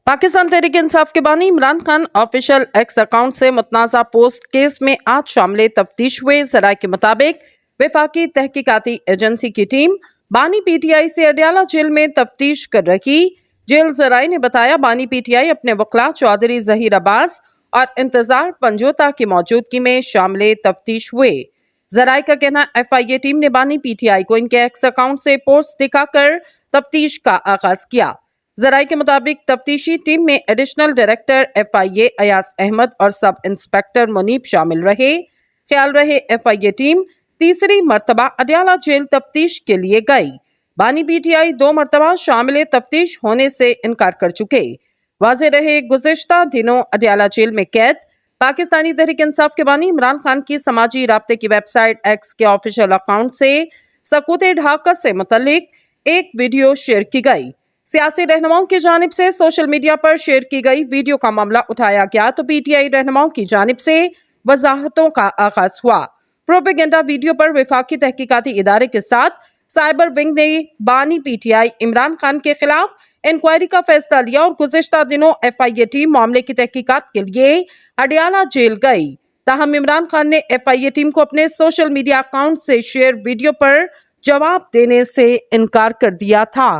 पाकिस्तान तहरीक इंसाफ के बानी Imran Khan official x account से मुतनाज़ा पोस्ट केस में आज शामिल तफ्तीश हुए। ज़राए के मुताबिक वफाकी तहकीकाती एजेंसी की टीम बानी पीटीआई से अडियाला जेल में तफ्तीश कर रही। जेल ज़राए ने बताया बानी पीटीआई अपने वकला चौधरी जहीर अब्बास और इंतजार पंजोता की मौजूदगी में शामिल तफ्तीश हुए। ज़राए का कहना FIA टीम ने बानी पीटीआई को इनके एक्स अकाउंट से पोस्ट दिखाकर तफ्तीश का आगाज किया। ज़राए के मुताबिक तफ्तीशी टीम में additional director FIA Ayaz Ahmed और सब इंस्पेक्टर मुनीब शामिल रहे। ख्याल रहे FIA टीम तीसरी मरतबा अडियाला जेल तफ्तीश के लिए गई। बानी पीटीआई 2 मरतबा शामिल तफ्तीश होने से इनकार कर चुके। वाज़ेह रहे गुज़िश्ता दिनों अडियाला जेल में कैद पाकिस्तानी तहरीक इंसाफ के बानी इमरान खान की समाजी राब्ते की वेबसाइट एक्स के ऑफिशियल अकाउंट से सकूत ढाका से मुतल्लिक एक वीडियो शेयर की गई। सियासी रहनुमाओं की जानिब से सोशल मीडिया पर शेयर की गई वीडियो का मामला उठाया गया तो पीटीआई रहनुमाओं की जानिब से वजाहतों का आगाज हुआ। प्रोपेगेंडा वीडियो पर वफाकी तहकीकाती इदारे के साथ साइबर विंग ने बानी पीटीआई इमरान खान के खिलाफ इंक्वायरी का फैसला लिया और गुज़िश्ता दिनों FIA टीम मामले की तहकीकात के लिए अडियाला जेल गई। ताहम इमरान खान ने FIA टीम को अपने सोशल मीडिया अकाउंट से शेयर वीडियो पर जवाब देने से इनकार कर दिया था।